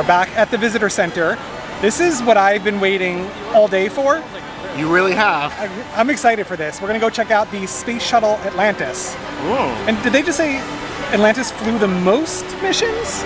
We're back at the visitor center. This is what I've been waiting all day for. You really have. I'm excited for this. We're gonna go check out the Space Shuttle Atlantis. Ooh. And did they just say Atlantis flew the most missions?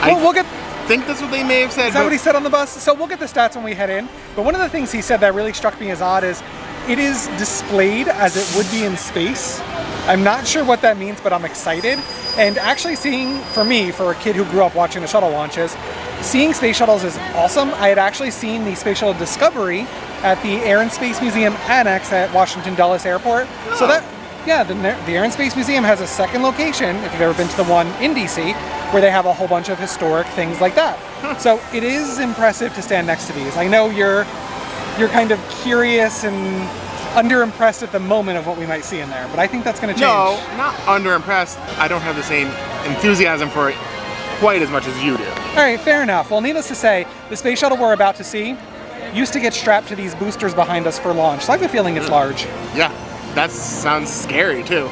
Well, we'll get... I think that's what they may have said. Is that what he said on the bus? So we'll get the stats when we head in. But one of the things he said that really struck me as odd is it is displayed as it would be in space. I'm not sure what that means, but I'm excited. And actually seeing, for me, for a kid who grew up watching the shuttle launches, seeing space shuttles is awesome. I had actually seen the Space Shuttle Discovery at the Air and Space Museum Annex at Washington Dulles Airport. Oh. So that, yeah, the Air and Space Museum has a second location, if you've ever been to the one in DC, where they have a whole bunch of historic things like that. So it is impressive to stand next to these. I know you're kind of curious and underimpressed at the moment of what we might see in there, but I think that's going to change. No, not underimpressed. I don't have the same enthusiasm for it quite as much as you do. All right, fair enough. Well, needless to say, the space shuttle we're about to see used to get strapped to these boosters behind us for launch, so I have a feeling it's large. Yeah, that sounds scary too.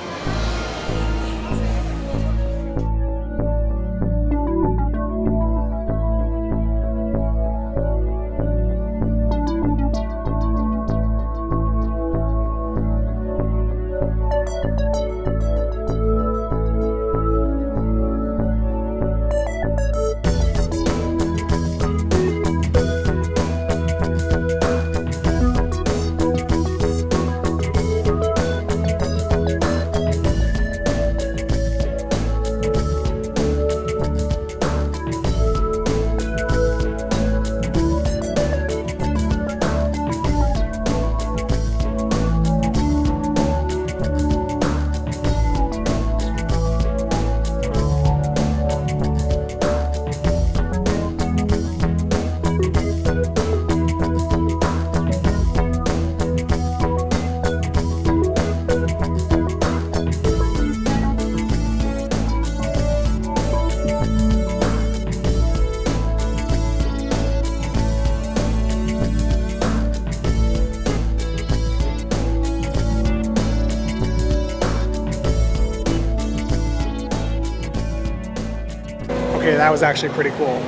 Okay, that was actually pretty cool.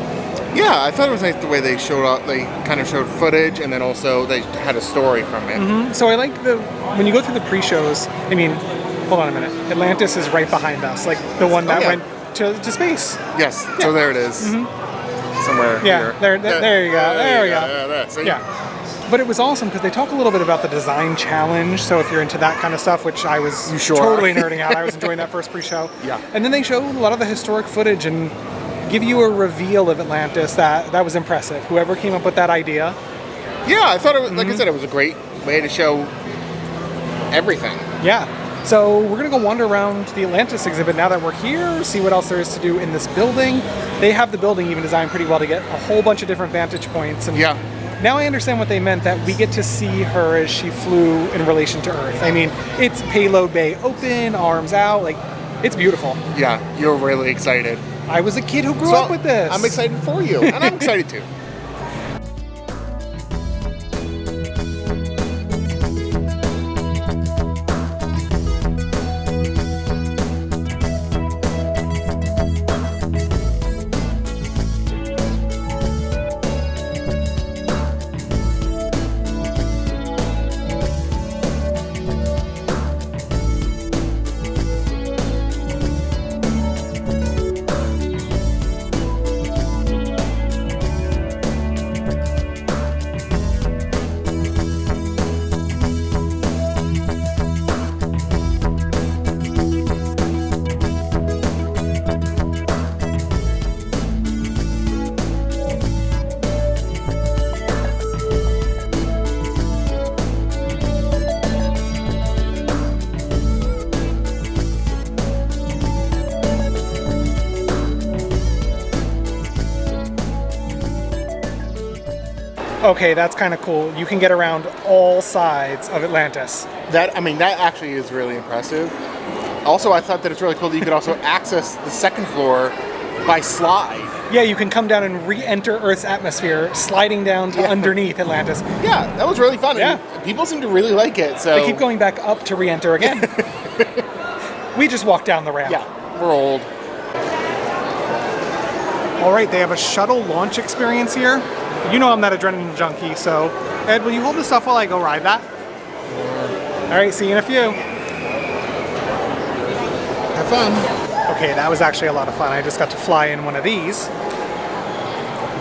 Yeah, I thought it was nice the way they showed up. They kind of showed footage, and then also they had a story from it. So I like when you go through the pre-shows, I mean, hold on a minute. Atlantis is right behind us, like the one that went to space. Yes, Yeah. so there it is. Somewhere Yeah, here. there you go. There we go. Yeah, there. See? Yeah. But it was awesome because they talk a little bit about the design challenge. So if you're into that kind of stuff, which I was totally nerding out, I was enjoying that first pre-show. Yeah. And then they showed a lot of the historic footage and give you a reveal of Atlantis that was impressive. Whoever came up with that idea. Yeah, I thought it was, like I said, it was a great way to show everything. Yeah. So we're gonna go wander around the Atlantis exhibit now that we're here, see what else there is to do in this building. They have the building even designed pretty well to get a whole bunch of different vantage points. And Yeah. now I understand what they meant, that we get to see her as she flew in relation to Earth. I mean, it's payload bay open, arms out, like, it's beautiful. Yeah, you're really excited. I was a kid who grew up with this. I'm excited for you, and I'm excited too. Okay, that's kind of cool. You can get around all sides of Atlantis. That actually is really impressive. Also, I thought that it's really cool that you could also access the second floor by slide. Yeah, you can come down and re-enter Earth's atmosphere, sliding down to underneath Atlantis. Yeah, that was really fun. Yeah. And people seem to really like it. So They keep going back up to re-enter again. We just walked down the ramp. Yeah, we're old. All right, they have a shuttle launch experience here. You know I'm not adrenaline junkie, so Ed, will you hold the stuff while I go ride that? All right, see you in a few. Have fun. Okay, that was actually a lot of fun. I just got to fly in one of these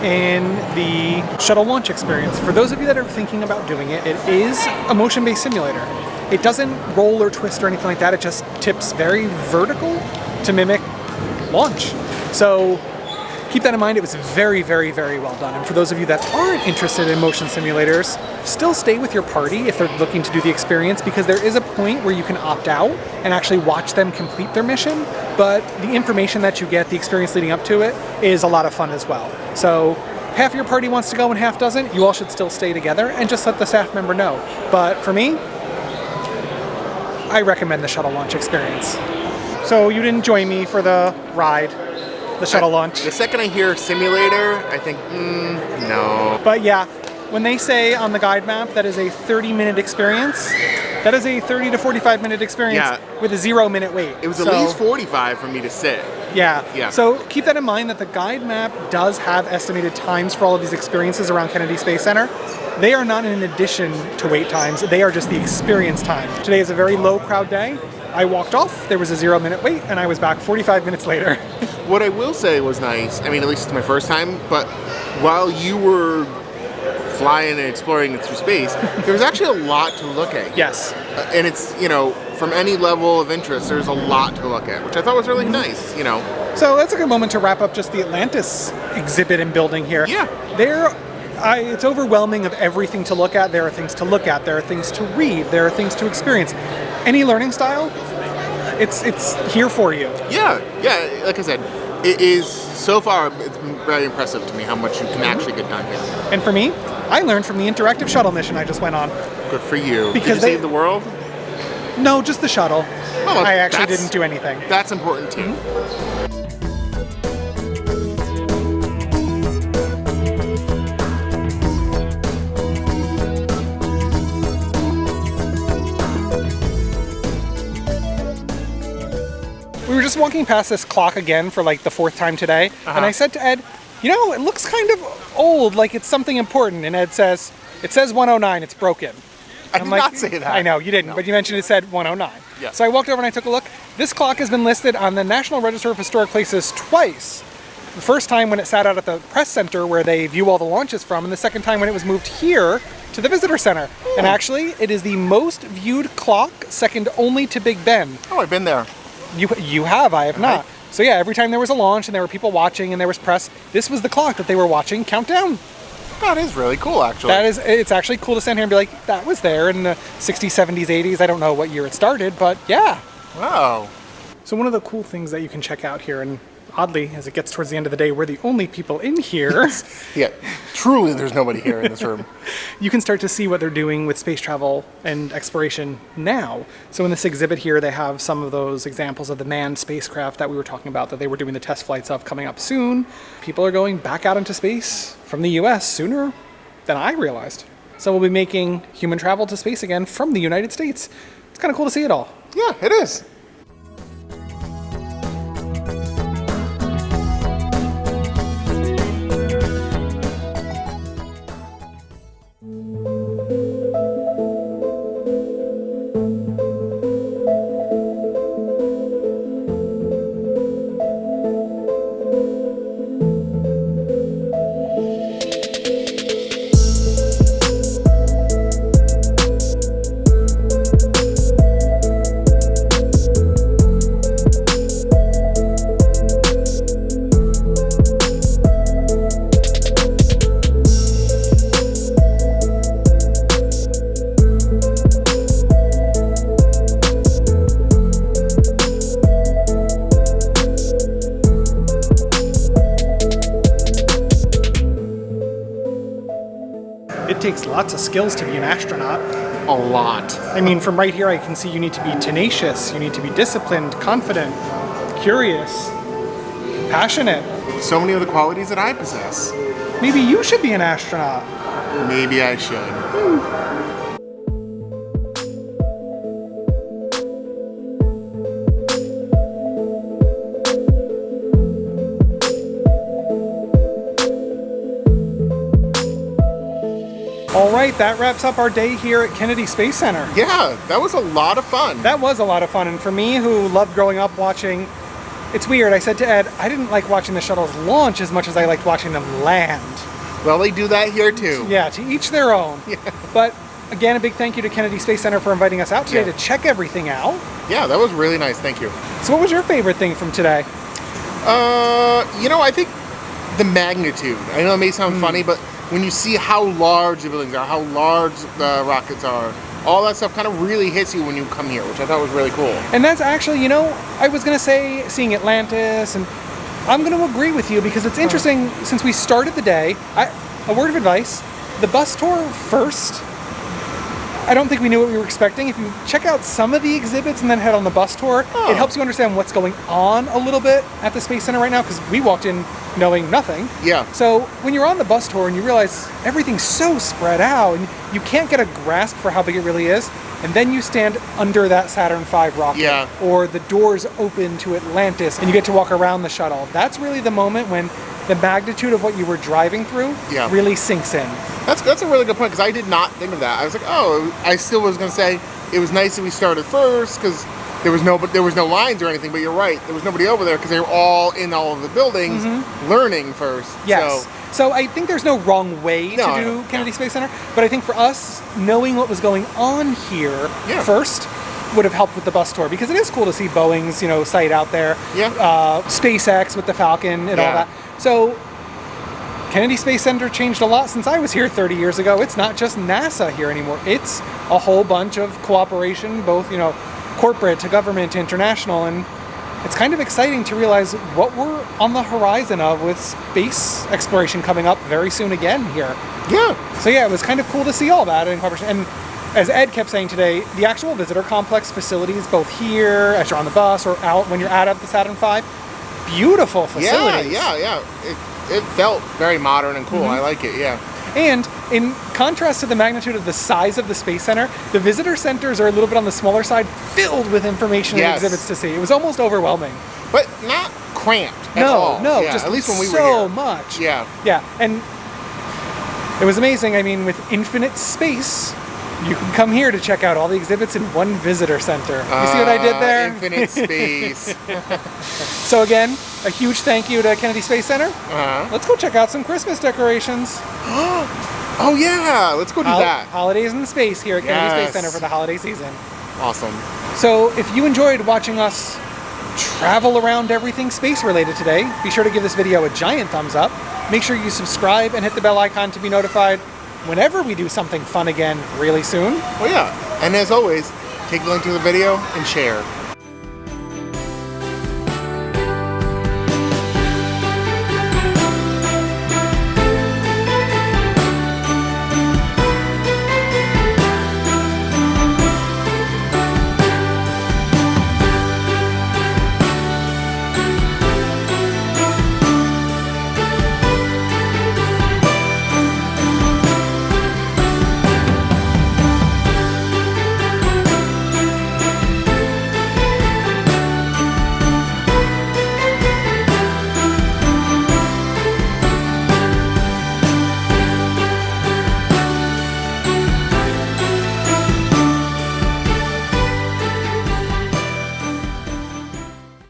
in the shuttle launch experience. For those of you that are thinking about doing it, it is a motion-based simulator. It doesn't roll or twist or anything like that. It just tips very vertical to mimic launch. So keep that in mind. It was very, very, very well done. And for those of you that aren't interested in motion simulators, still stay with your party if they're looking to do the experience, because there is a point where you can opt out and actually watch them complete their mission. But the information that you get, the experience leading up to it, is a lot of fun as well. So half your party wants to go and half doesn't, you all should still stay together and just let the staff member know. But for me, I recommend the shuttle launch experience. So you didn't join me for the ride, the shuttle launch. The second I hear simulator, I think, no. But yeah, when they say on the guide map that is a 30-minute experience, that is a 30 to 45-minute experience with a 0-minute wait. It was at least 45 for me to sit. Yeah. Yeah. So keep that in mind that the guide map does have estimated times for all of these experiences around Kennedy Space Center. They are not in addition to wait times, they are just the experience time. Today is a very low crowd day. I walked off, there was a 0-minute wait, and I was back 45 minutes later. What I will say was nice, I mean, at least it's my first time, but while you were flying and exploring through space, there was actually a lot to look at. Yes. And it's, you know, from any level of interest, there's a lot to look at, which I thought was really nice, you know. So that's a good moment to wrap up just the Atlantis exhibit and building here. Yeah. It's overwhelming of everything to look at. There are things to look at. There are things to read. There are things to experience. Any learning style, it's here for you. Yeah, like I said, it is, so far, it's very impressive to me how much you can actually get done here. And for me, I learned from the interactive shuttle mission I just went on. Good for you. Because Did you save the world? No, just the shuttle. Well, I actually didn't do anything. That's important too. We were just walking past this clock again for like the 4th time today, and I said to Ed, you know, it looks kind of old, like it's something important. And Ed says, it says 109, it's broken. I did not say that. I know, you didn't, but you mentioned it said 109. Yeah. So I walked over and I took a look. This clock has been listed on the National Register of Historic Places twice. The first time when it sat out at the press center where they view all the launches from, and the second time when it was moved here to the visitor center. And actually, it is the most viewed clock, second only to Big Ben. Oh, I've been there. You have, I have not. So yeah, every time there was a launch and there were people watching and there was press, this was the clock that they were watching count down. That is really cool, actually. It's actually cool to stand here and be like, that was there in the 60s, 70s, 80s. I don't know what year it started, but yeah. Wow. So one of the cool things that you can check out here, and oddly, as it gets towards the end of the day, we're the only people in here. Yeah, truly there's nobody here in this room. You can start to see what they're doing with space travel and exploration now. So in this exhibit here, they have some of those examples of the manned spacecraft that we were talking about that they were doing the test flights of coming up soon. People are going back out into space from the US sooner than I realized. So we'll be making human travel to space again from the United States. It's kind of cool to see it all. Yeah, it is. It takes lots of skills to be an astronaut. A lot. I mean, from right here I can see you need to be tenacious, you need to be disciplined, confident, curious, passionate. So many of the qualities that I possess. Maybe you should be an astronaut. Maybe I should. All right, that wraps up our day here at Kennedy Space Center. Yeah, that was a lot of fun. That was a lot of fun, and for me, who loved growing up watching, it's weird, I said to Ed, I didn't like watching the shuttles launch as much as I liked watching them land. Well, they do that here too. Yeah, to each their own. Yeah. But again, a big thank you to Kennedy Space Center for inviting us out today to check everything out. Yeah, that was really nice, thank you. So what was your favorite thing from today? You know, I think the magnitude. I know it may sound funny, but when you see how large the buildings are, how large the rockets are, all that stuff kind of really hits you when you come here, which I thought was really cool. And that's actually, you know, I was going to say seeing Atlantis, and I'm going to agree with you because it's interesting since we started the day. A word of advice, the bus tour first, I don't think we knew what we were expecting. If you check out some of the exhibits and then head on the bus tour, it helps you understand what's going on a little bit at the Space Center right now, because we walked in knowing nothing. Yeah. So when you're on the bus tour and you realize everything's so spread out and you can't get a grasp for how big it really is, and then you stand under that Saturn V rocket, or the doors open to Atlantis and you get to walk around the shuttle, that's really the moment when the magnitude of what you were driving through really sinks in. That's a really good point, because I did not think of that. I was like, oh, I still was going to say it was nice that we started first because there was no lines or anything. But you're right, there was nobody over there because they were all in all of the buildings learning first. Yes. So I think there's no wrong way to do Kennedy Space Center, but I think for us, knowing what was going on here first would have helped with the bus tour, because it is cool to see Boeing's, you know, site out there. Yeah. SpaceX with the Falcon and all that. So Kennedy Space Center changed a lot since I was here 30 years ago. It's not just NASA here anymore. It's a whole bunch of cooperation, both, you know, corporate to government to international, and it's kind of exciting to realize what we're on the horizon of with space exploration coming up very soon again here. Yeah. So yeah, it was kind of cool to see all that in cooperation. And as Ed kept saying today, the actual visitor complex facilities, both here as you're on the bus or out when you're out at the Saturn V, beautiful facilities. Yeah. It felt very modern and cool. I like it, yeah. And in contrast to the magnitude of the size of the Space Center, the visitor centers are a little bit on the smaller side, filled with information and exhibits to see. It was almost overwhelming. But not cramped at all. No, yeah, just at least when we were so here. much. Yeah. Yeah, and it was amazing. I mean, with infinite space, you can come here to check out all the exhibits in one visitor center. You see what I did there? Infinite space. So again, a huge thank you to Kennedy Space Center. Let's go check out some Christmas decorations. Oh yeah, let's go do that. Holidays in space here at Kennedy Space Center for the holiday season. Awesome. So if you enjoyed watching us travel around everything space related today, be sure to give this video a giant thumbs up. Make sure you subscribe and hit the bell icon to be notified whenever we do something fun again really soon. Well, yeah. And as always, take the link to the video and share.